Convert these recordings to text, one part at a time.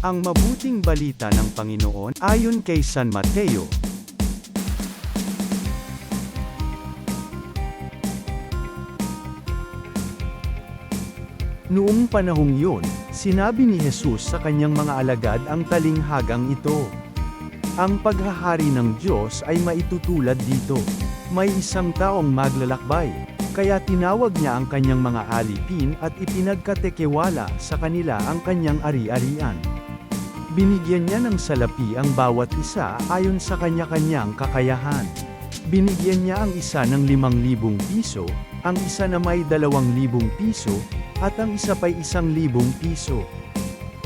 Ang mabuting balita ng Panginoon ayon kay San Mateo. Noong panahong yun, sinabi ni Jesus sa kanyang mga alagad ang talinghagang ito. Ang paghahari ng Diyos ay maitutulad dito. May isang taong maglalakbay, kaya tinawag niya ang kanyang mga alipin at ipinagkatekewala sa kanila ang kanyang ari-arian. Binigyan niya ng salapi ang bawat isa ayon sa kanya-kanyang kakayahan. Binigyan niya ang isa ng 5,000 piso, ang isa na may 2,000 piso, at ang isa pa'y 1,000 piso.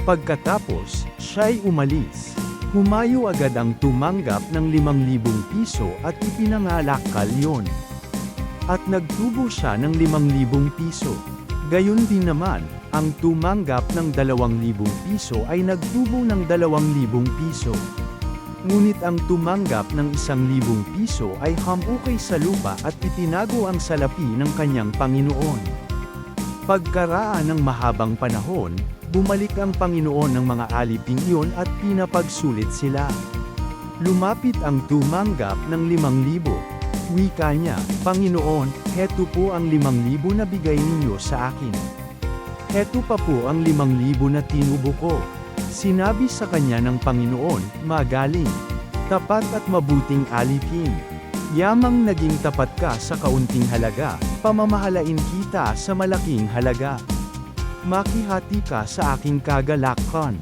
Pagkatapos, siya'y umalis. Humayo agad ang tumanggap ng 5,000 piso at ipinangalakal yon. At nagtubo siya ng 5,000 piso. Gayon din naman, ang tumanggap ng 2,000 piso ay nagtubo ng 2,000 piso. Ngunit ang tumanggap ng 1,000 piso ay hamukay sa lupa at itinago ang salapi ng kanyang Panginoon. Pagkaraan ng mahabang panahon, bumalik ang Panginoon ng mga aliping iyon at pinapagsulit sila. Lumapit ang tumanggap ng 5,000. Wika niya, "Panginoon, heto po ang 5,000 na bigay ninyo sa akin. Heto pa po ang 5,000 na tinubo ko." Sinabi sa kanya ng Panginoon, "Magaling, tapat at mabuting alipin. Yamang naging tapat ka sa kaunting halaga, pamamahalain kita sa malaking halaga. Makihati ka sa aking kagalakan."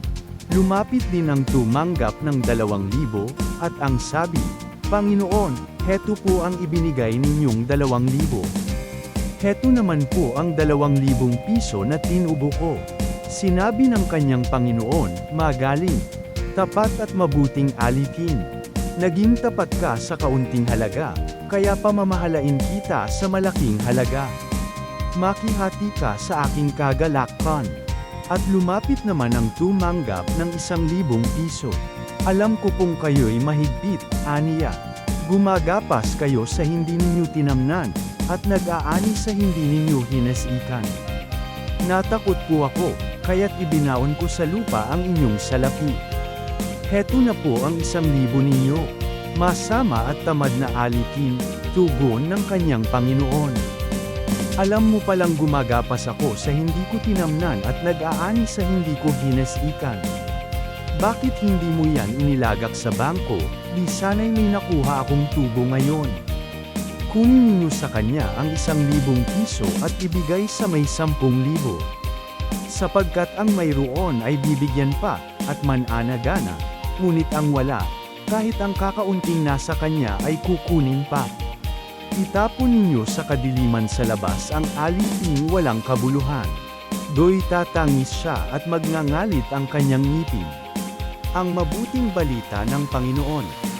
Lumapit din ang tumanggap ng 2,000, at ang sabi, "Panginoon, heto po ang ibinigay ninyong 2,000. Heto naman po ang 2,000 piso na tinubo ko." Sinabi ng kanyang Panginoon, "Magaling, tapat at mabuting alipin. Naging tapat ka sa kaunting halaga, kaya pamamahalain kita sa malaking halaga. Makihati ka sa aking kagalakan." At lumapit naman ang tumanggap ng 1,000 piso. "Alam ko pong kayo'y mahigpit," aniya. "Gumagapas kayo sa hindi ninyo tinamnan, at nag-aani sa hindi ninyo hinasikan. Natakot po ako, kaya't ibinaon ko sa lupa ang inyong salapi. Heto na po ang 1,000 ninyo." Masama at tamad na alipin, tugon ng kanyang Panginoon. "Alam mo palang gumagapas ako sa hindi ko tinamnan at nag-aani sa hindi ko hinasikan. Bakit hindi mo yan inilagak sa bangko, di sana'y may nakuha akong tubo ngayon? Kunin ninyo sa kanya ang 1,000 piso at ibigay sa may 10,000. Sapagkat ang mayroon ay bibigyan pa, at mananagana, ngunit ang wala, kahit ang kakaunting nasa kanya ay kukunin pa. Itapon ninyo sa kadiliman sa labas ang aliping walang kabuluhan. Do'y tatangis siya at magngangalit ang kanyang ngipin." Ang mabuting balita ng Panginoon.